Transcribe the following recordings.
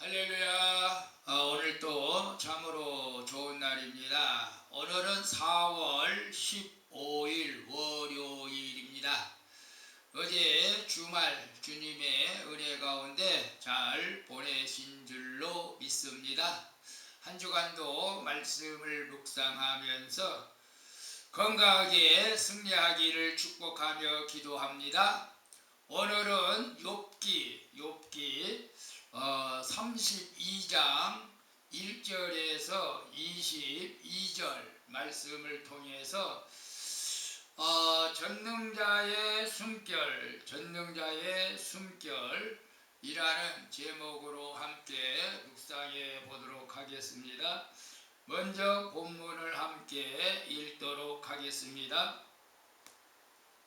할렐루야. 오늘 또 참으로 좋은 날입니다. 오늘은 4월 15일 월요일입니다. 어제 주말 주님의 은혜 가운데 잘 보내신 줄로 믿습니다. 한 주간도 말씀을 묵상하면서 건강하게 승리하기를 축복하며 기도합니다. 오늘은 욥기 32장 1절에서 22절 말씀을 통해서 전능자의 숨결이라는 제목으로 함께 묵상해 보도록 하겠습니다. 먼저 본문을 함께 읽도록 하겠습니다.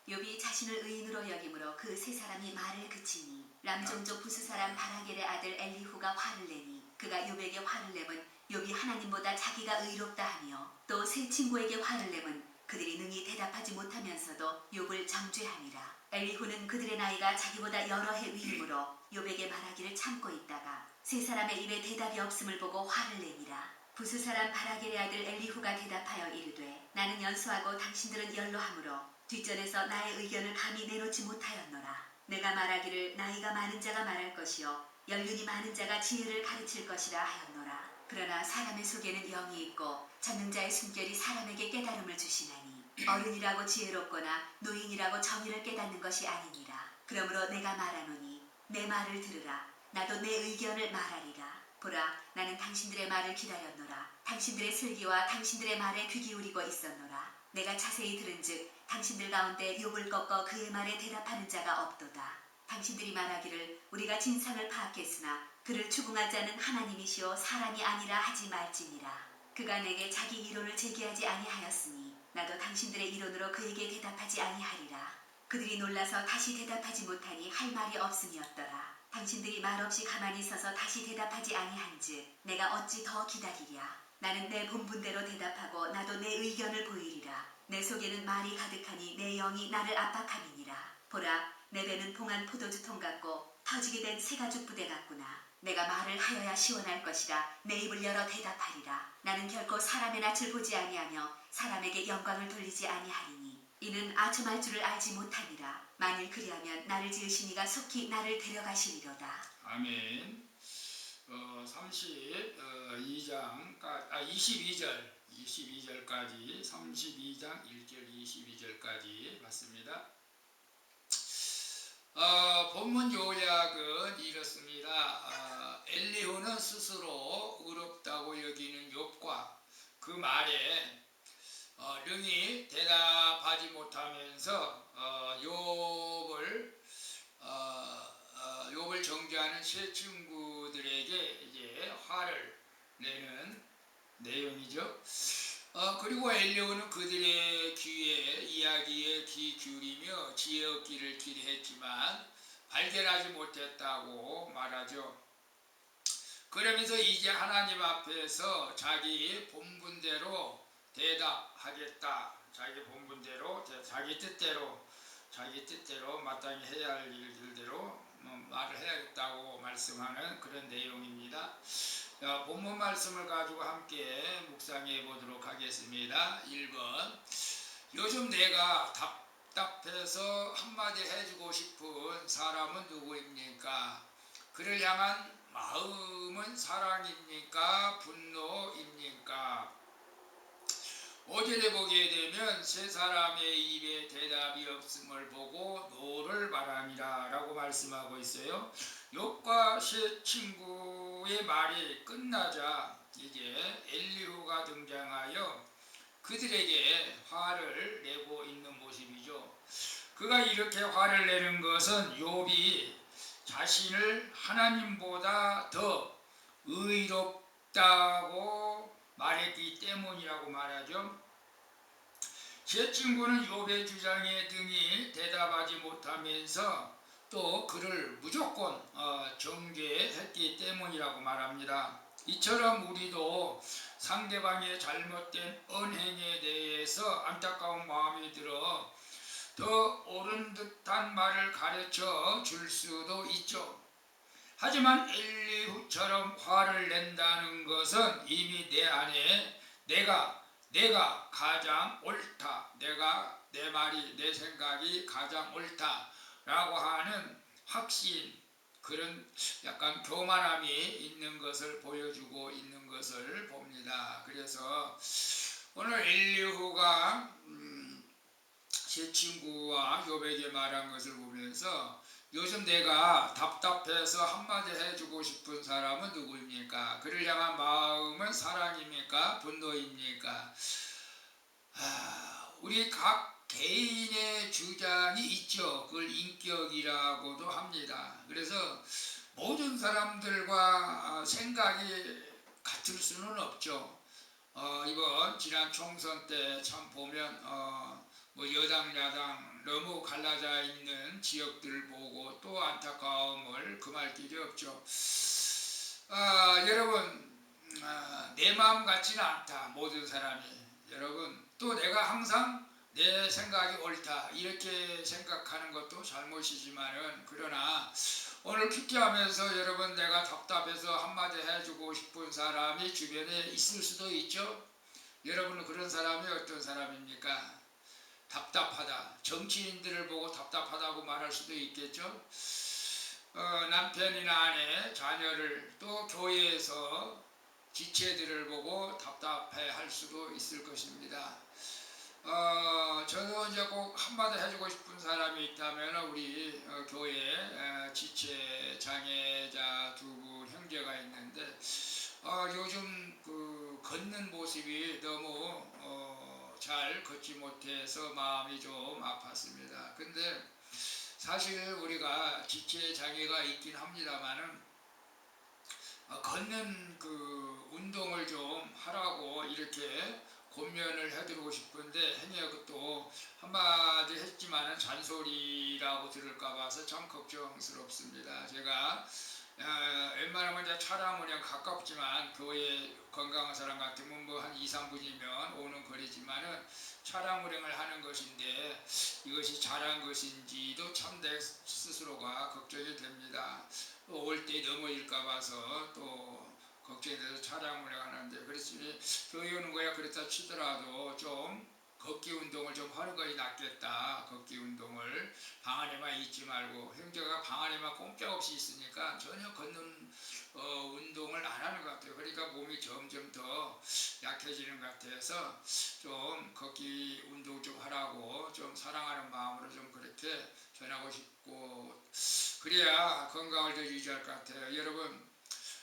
욥이 자신을 의인으로 여김으로 그 세 사람이 말을 그치니 람종족 부스 사람 바라겔의 아들 엘리후가 화를 내니 그가 욥에게 화를 내면 욥이 하나님보다 자기가 의롭다 하며 또 세 친구에게 화를 내면 그들이 능히 대답하지 못하면서도 욥을 정죄하니라. 엘리후는 그들의 나이가 자기보다 여러 해 위이므로 욥에게 말하기를 참고 있다가 세 사람의 입에 대답이 없음을 보고 화를 내니라. 부스 사람 바라겔의 아들 엘리후가 대답하여 이르되 나는 연소하고 당신들은 연로하므로 뒷전에서 나의 의견을 감히 내놓지 못하였노라. 내가 말하기를 나이가 많은 자가 말할 것이요 연륜이 많은 자가 지혜를 가르칠 것이라 하였노라. 그러나 사람의 속에는 영이 있고 전능자의 숨결이 사람에게 깨달음을 주시나니 어른이라고 지혜롭거나 노인이라고 정의를 깨닫는 것이 아니니라. 그러므로 내가 말하노니 내 말을 들으라. 나도 내 의견을 말하리라. 보라, 나는 당신들의 말을 기다렸노라. 당신들의 슬기와 당신들의 말에 귀 기울이고 있었노라. 내가 자세히 들은즉 당신들 가운데 욥을 꺾어 그의 말에 대답하는 자가 없도다. 당신들이 말하기를 우리가 진상을 파악했으나 그를 추궁하지 않은 하나님이시오 사람이 아니라 하지 말지니라. 그가 내게 자기 이론을 제기하지 아니하였으니 나도 당신들의 이론으로 그에게 대답하지 아니하리라. 그들이 놀라서 다시 대답하지 못하니 할 말이 없음이었더라. 당신들이 말없이 가만히 서서 다시 대답하지 아니한즉 내가 어찌 더 기다리랴. 나는 내 본분대로 대답하고 나도 내 의견을 보이리라. 내 속에는 말이 가득하니 내 영이 나를 압박함이니라. 보라, 내 배는 봉한 포도주통 같고 터지게 된 새가죽 부대 같구나. 내가 말을 하여야 시원할 것이라. 내 입을 열어 대답하리라. 나는 결코 사람의 낯을 보지 아니하며 사람에게 영광을 돌리지 아니하리니 이는 아첨할 줄을 알지 못하니라. 만일 그리하면 나를 지으신 이가 속히 나를 데려가시리로다. 아멘. 22절까지 32장 1절 22절까지 맞습니다. 본문 요약은 이렇습니다. 엘리후는 스스로 의롭다고 여기는 욥과 그 말에 능히 대답하지 못하면서 욥을 정죄하는 세 친구들에게 이제 화를 내는 내용이죠. 그리고 엘리후는 그들의 이야기에 귀 기울이며 지혜 얻기를 기대했지만 발견하지 못했다고 말하죠. 그러면서 이제 하나님 앞에서 자기 본분대로 대답하겠다. 자기 본분대로, 자기 뜻대로 마땅히 해야 할 일들대로 말을 해야겠다고 말씀하는 그런 내용입니다. 본문 말씀을 가지고 함께 묵상해 보도록 하겠습니다. 1번, 요즘 내가 답답해서 한마디 해주고 싶은 사람은 누구입니까? 그를 향한 마음은 사랑입니까? 분노입니까? 5절에 보게 되면 세 사람의 입에 대답이 없음을 보고 노를 말함이라 라고 말씀하고 있어요. 욥과 세 친구의 말이 끝나자 이제 엘리후가 등장하여 그들에게 화를 내고 있는 모습이죠. 그가 이렇게 화를 내는 것은 욥이 자신을 하나님보다 더 의롭다고 말했기 때문이라고 말하죠. 제 친구는 욥의 주장에 등이 대답하지 못하면서 또 그를 무조건 정죄했기 때문이라고 말합니다. 이처럼 우리도 상대방의 잘못된 언행에 대해서 안타까운 마음이 들어 더 옳은 듯한 말을 가르쳐 줄 수도 있죠. 하지만 엘리후 엘리후처럼 화를 낸다는 것은 이미 내 안에 내가 가장 옳다, 내 말이 내 생각이 가장 옳다라고 하는 확신, 그런 약간 교만함이 있는 것을 보여주고 있는 것을 봅니다. 그래서 오늘 엘리후가 제 친구와 요백에 말한 것을 보면서 요즘 내가 답답해서 한마디 해주고 싶은 사람은 누구입니까? 그를 향한 마음은 사랑입니까? 분노입니까? 우리 각 개인의 주장이 있죠. 그걸 인격이라고도 합니다. 그래서 모든 사람들과 생각이 같을 수는 없죠. 이번 지난 총선 때 참 보면 뭐 여당 야당 너무 갈라져 있는 지역들을 보고 또 안타까움을 금할 길이 없죠. 여러분, 내 마음 같지는 않다, 모든 사람이. 여러분, 또 내가 항상 내 생각이 옳다 이렇게 생각하는 것도 잘못이지만은, 그러나 오늘 큐티하면서 여러분, 내가 답답해서 한마디 해주고 싶은 사람이 주변에 있을 수도 있죠. 여러분은 그런 사람이 어떤 사람입니까? 답답하다. 정치인들을 보고 답답하다고 말할 수도 있겠죠. 남편이나 아내, 자녀를, 또 교회에서 지체들을 보고 답답해 할 수도 있을 것입니다. 저도 이제 꼭 한마디 해주고 싶은 사람이 있다면 우리 교회 지체 장애자 두 분 형제가 있는데 요즘 그 걷는 모습이 너무 잘 걷지 못해서 마음이 좀 아팠습니다. 근데 사실 우리가 지체 장애가 있긴 합니다만은 걷는 그 운동을 좀 하라고 이렇게 권면을 해드리고 싶은데, 행여 또 한마디 했지만은 잔소리라고 들을까 봐서 참 걱정스럽습니다. 제가 웬만하면 이제 차량 운행 가깝지만 교회 건강한 사람 같으면 뭐 한 2, 3분이면 오는 거리지만은 차량 운행을 하는 것인데 이것이 잘한 것인지도 참 내 스스로가 걱정이 됩니다. 올 때 넘어질까 봐서 또 걱정이 돼서 차량 운행하는데, 그렇지 교회 오는 거야 그렇다 치더라도 좀 걷기 운동을 좀 하는 것이 낫겠다. 걷기 운동을 방 안에만 있지 말고, 형제가 방 안에만 꼼짝없이 있으니까 전혀 걷는 운동을 안 하는 것 같아요. 그러니까 몸이 점점 더 약해지는 것 같아서 좀 걷기 운동 좀 하라고 좀 사랑하는 마음으로 좀 그렇게 전하고 싶고, 그래야 건강을 더 유지할 것 같아요. 여러분,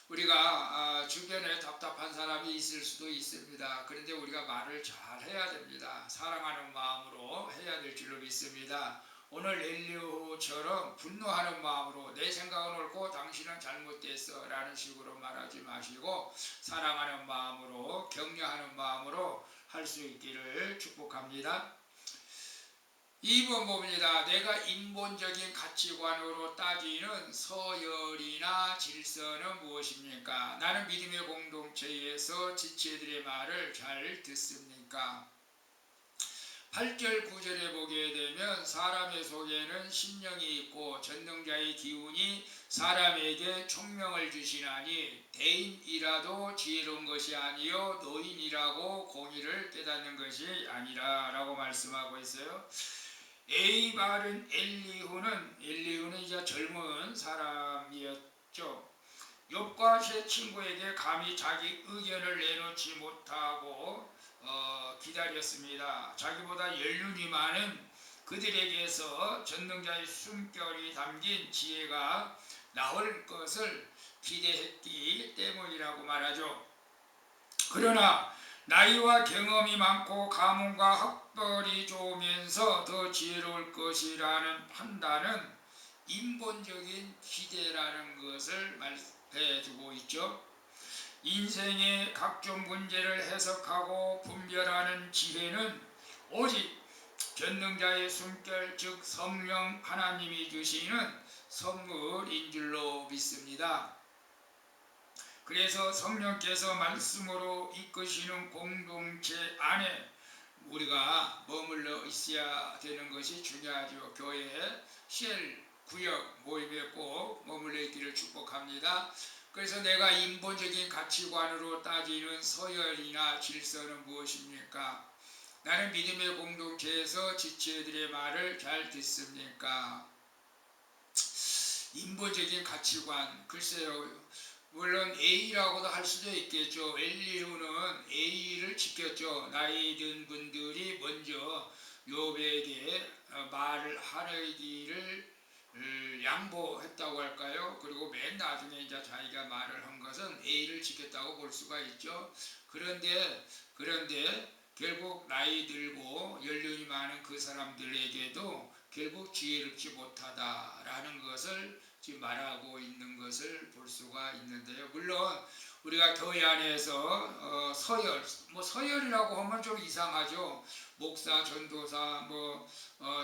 우리가 주변에 답답한 사람이 있을 수도 있습니다. 그런데 우리가 말을 잘 해야 됩니다. 사랑하는 마음으로 해야 될 줄로 믿습니다. 오늘 엘리후처럼 분노하는 마음으로 내 생각은 옳고 당신은 잘못됐어 라는 식으로 말하지 마시고 사랑하는 마음으로, 격려하는 마음으로 할 수 있기를 축복합니다. 2번 봅니다. 내가 인본적인 가치관으로 따지는 서열이나 질서는 무엇입니까? 나는 믿음의 공동체에서 지체들의 말을 잘 듣습니까? 8절 9절에 보게 되면 사람의 속에는 심령이 있고 전능자의 기운이 사람에게 총명을 주시나니 대인이라도 지혜로운 것이 아니요 노인이라고 공의를 깨닫는 것이 아니라 라고 말씀하고 있어요. A 바른 엘리후는 이제 젊은 사람이었죠. 욥과 세 친구에게 감히 자기 의견을 내놓지 못하고 기다렸습니다. 자기보다 연륜이 많은 그들에게서 전능자의 숨결이 담긴 지혜가 나올 것을 기대했기 때문이라고 말하죠. 그러나 나이와 경험이 많고 가문과 학벌이 좋으면서 더 지혜로울 것이라는 판단은 인본적인 기대라는 것을 말해주고 있죠. 인생의 각종 문제를 해석하고 분별하는 지혜는 오직 전능자의 숨결, 즉 성령 하나님이 주시는 선물인 줄로 믿습니다. 그래서 성령께서 말씀으로 이끄시는 공동체 안에 우리가 머물러 있어야 되는 것이 중요하죠. 교회, CL 구역 모임에 꼭 머물러 있기를 축복합니다. 그래서 내가 인본적인 가치관으로 따지는 서열이나 질서는 무엇입니까? 나는 믿음의 공동체에서 지체들의 말을 잘 듣습니까? 인본적인 가치관, 글쎄요. 물론 A라고도 할 수도 있겠죠. 엘리후는 A를 지켰죠. 나이 든 분들이 먼저 욥에게 말을 하기를 양보했다고 할까요? 그리고 맨 나중에 이제 자기가 말을 한 것은 A를 지켰다고 볼 수가 있죠. 그런데 결국 나이 들고 연륜이 많은 그 사람들에게도 결국 지혜롭지 못하다라는 것을 지금 말하고 있는 것을 볼 수가 있는데요. 물론 우리가 교회 안에서 서열이라고 하면 좀 이상하죠. 목사, 전도사,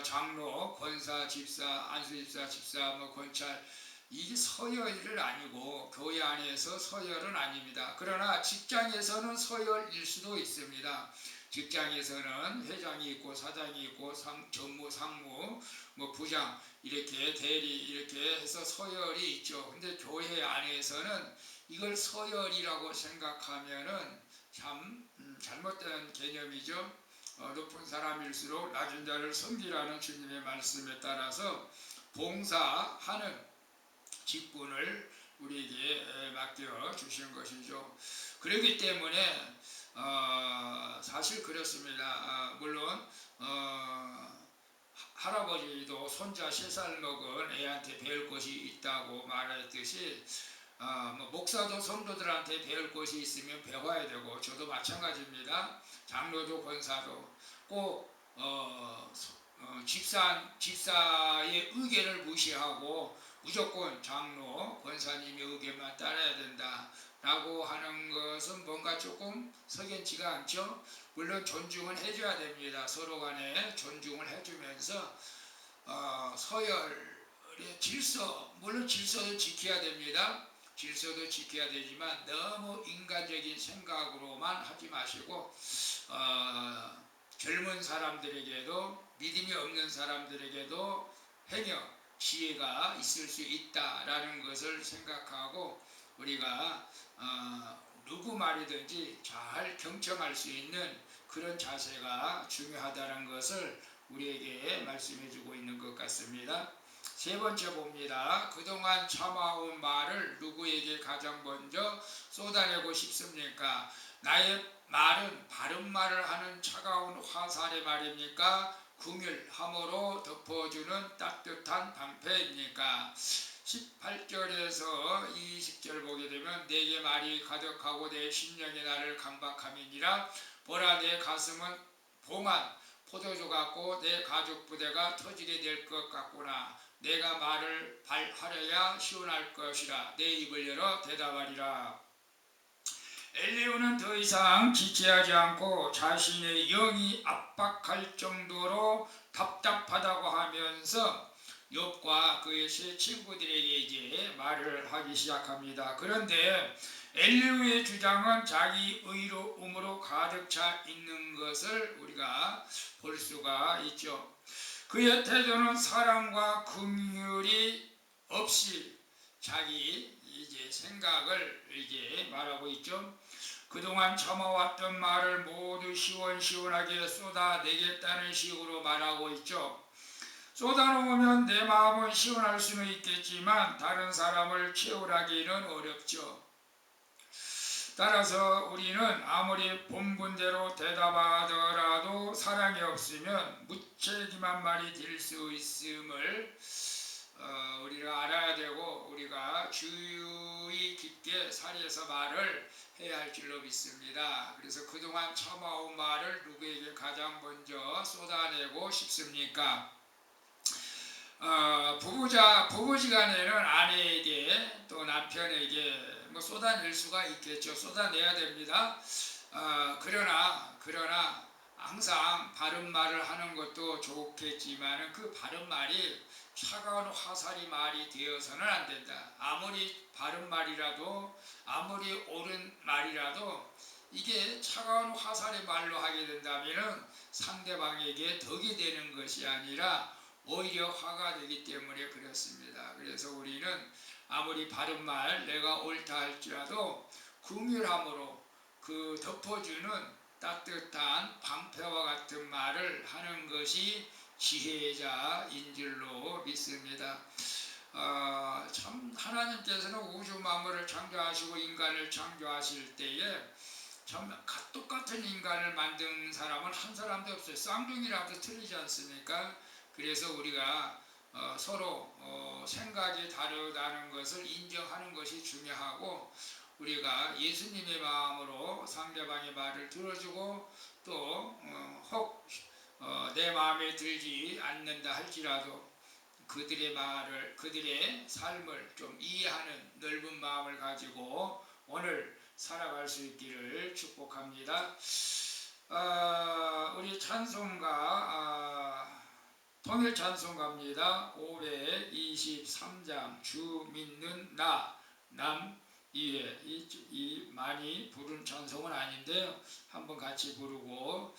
장로, 권사, 집사, 안수집사, 집사, 권찰, 이게 서열이 아니고 교회 안에서 서열은 아닙니다. 그러나 직장에서는 서열일 수도 있습니다. 직장에서는 회장이 있고 사장이 있고 전무, 상무, 부장 이렇게 대리 이렇게 해서 서열이 있죠. 근데 교회 안에서는 이걸 서열이라고 생각하면은 참 잘못된 개념이죠. 높은 사람일수록 낮은 자를 섬기라는 주님의 말씀에 따라서 봉사하는 직분을 우리에게 맡겨 주신 것이죠. 그렇기 때문에 사실 그렇습니다. 물론 할아버지도 손자 3살 먹은 애한테 배울 것이 있다고 말했듯이 목사도 성도들한테 배울 것이 있으면 배워야 되고, 저도 마찬가지입니다. 장로도 권사도 꼭 집사의 의견을 무시하고 무조건 장로 권사님의 의견만 따라야 된다 라고 하는 것은 뭔가 조금 석연치가 않죠. 물론 존중은 해줘야 됩니다. 서로 간에 존중을 해주면서 서열의 질서, 물론 질서도 지켜야 됩니다. 질서도 지켜야 되지만 너무 인간적인 생각으로만 하지 마시고 젊은 사람들에게도, 믿음이 없는 사람들에게도 행여 지혜가 있을 수 있다라는 것을 생각하고 우리가 누구 말이든지 잘 경청할 수 있는 그런 자세가 중요하다는 것을 우리에게 말씀해 주고 있는 것 같습니다. 세 번째 봅니다. 그동안 참아온 말을 누구에게 가장 먼저 쏟아내고 싶습니까? 나의 말은 바른 말을 하는 차가운 화살의 말입니까? 궁율함으로 덮어주는 따뜻한 방패입니까? 18절에서 20절 보게 되면 내게 말이 가득하고 내 심령이 나를 강박함이니라. 보라, 내 가슴은 봉한 포도주 같고 내 가죽 부대가 터지게 될 것 같구나. 내가 말을 하려야 시원할 것이라. 내 입을 열어 대답하리라. 엘리후는 더 이상 지체하지 않고 자신의 영이 압박할 정도로 답답하다고 하면서 욥과 그의 세 친구들에게 이제 말을 하기 시작합니다. 그런데 엘리후의 주장은 자기 의로움으로 가득 차 있는 것을 우리가 볼 수가 있죠. 그의 태도는 사랑과 긍휼이 없이 자기 이제 생각을 이제 말하고 있죠. 그동안 참아왔던 말을 모두 시원시원하게 쏟아내겠다는 식으로 말하고 있죠. 쏟아놓으면 내 마음은 시원할 수는 있겠지만 다른 사람을 채울하기는 어렵죠. 따라서 우리는 아무리 본분대로 대답하더라도 사랑이 없으면 무책임한 말이 될 수 있음을 우리가 알아야 되고, 우리가 주의 깊게 살려서 말을 해야 할 줄로 믿습니다. 그래서 그동안 참아온 말을 누구에게 가장 먼저 쏟아내고 싶습니까? 부부지간에는 아내에게 또 남편에게 쏟아낼 수가 있겠죠. 쏟아내야 됩니다. 그러나 항상 바른 말을 하는 것도 좋겠지만 그 바른 말이 차가운 화살이 말이 되어서는 안 된다. 아무리 바른 말이라도, 아무리 옳은 말이라도 이게 차가운 화살의 말로 하게 된다면 상대방에게 덕이 되는 것이 아니라 오히려 화가 되기 때문에 그렇습니다. 그래서 우리는 아무리 바른 말 내가 옳다 할지라도 긍휼함으로 그 덮어주는 따뜻한 방패와 같은 말을 하는 것이 지혜자인 줄로 믿습니다. 참 하나님께서는 우주 만물을 창조하시고 인간을 창조하실 때에 참 똑같은 인간을 만든 사람은 한 사람도 없어요. 쌍둥이라도 틀리지 않습니까? 그래서 우리가 서로 생각이 다르다는 것을 인정하는 것이 중요하고, 우리가 예수님의 마음으로 상대방의 말을 들어주고 또 혹 내 마음에 들지 않는다 할지라도 그들의 말을, 그들의 삶을 좀 이해하는 넓은 마음을 가지고 오늘 살아갈 수 있기를 축복합니다. 우리 찬송가 통일 찬송가입니다. 523장 주 믿는 나 남 이외. 이 많이 부른 찬송은 아닌데요. 한번 같이 부르고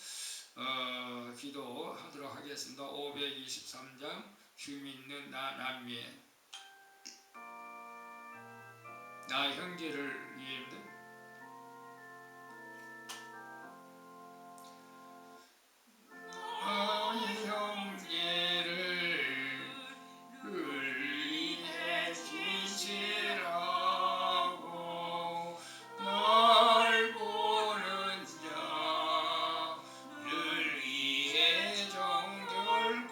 기도하도록 하겠습니다. 523장 주 믿는 나 남 위에. 나 형제를 위해입니다. 너희 형제를 위해 지지라고 널 보는 자를 위해 정들고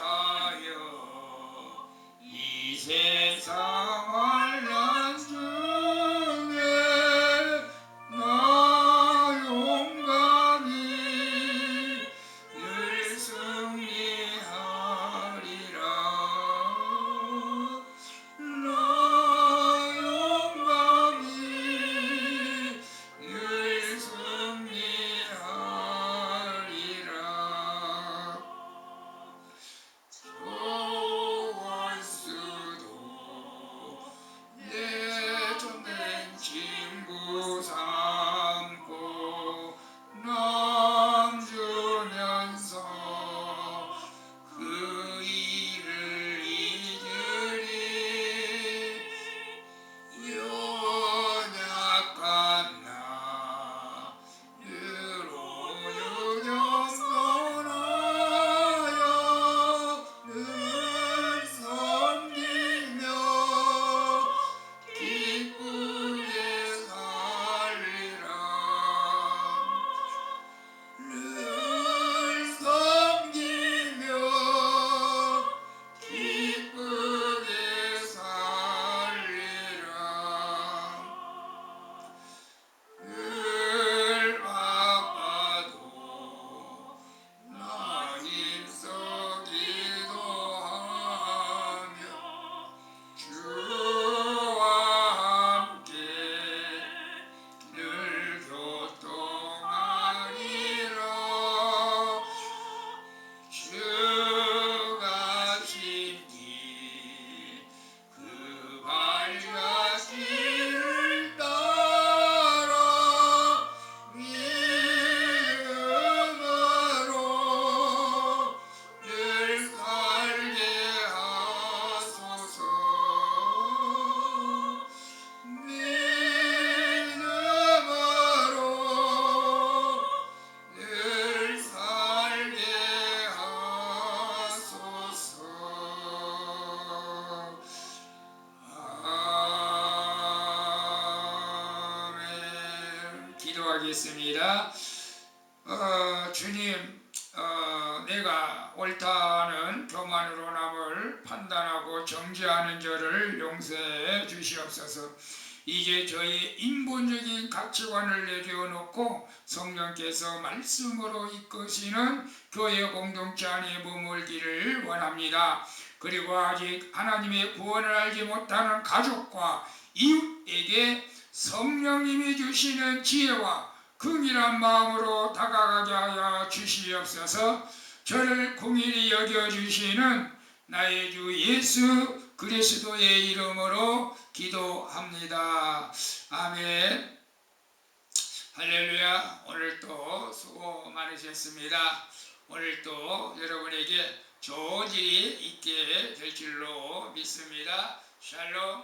담대하여 이 세상을 난중에 나 용감히 늘 승리하리라. 나 용감히 늘 승리하리라. 좋을 수도 내 존된 친구 삼고 남주면서 그 일을 잊으리. 연약한 나 늘 오유경건하여 늘 섬기며 기쁘게 살리라. 늘 섬기며 기쁘게 살리라. 늘 바빠도 나 힘써 기도하며 주와 함께 늘 교통하리라. 주가 신기 그 발자취를 따라 믿음으로 늘 살게 하소서. 믿음으로 늘 살게 하소서. 아멘. 기도하겠습니다. 주님, 내가 옳다는 교만으로 남을 판단하고 정죄하는 저를 용서해 주시옵소서. 이제 저희 인본적인 가치관을 내려놓고 성령께서 말씀으로 이끄시는 교회 공동체 안에 머물기를 원합니다. 그리고 아직 하나님의 구원을 알지 못하는 가족과 이웃에게 성령님이 주시는 지혜와 긍휼한 마음으로 다가가게 하여 주시옵소서. 저를 긍휼히 여겨주시는 나의 주 예수 그리스도의 이름으로 기도합니다. 아멘. 할렐루야. 오늘도 수고 많으셨습니다. 오늘도 여러분에게 좋은 일이 있게 될 줄로 믿습니다. 샬롬.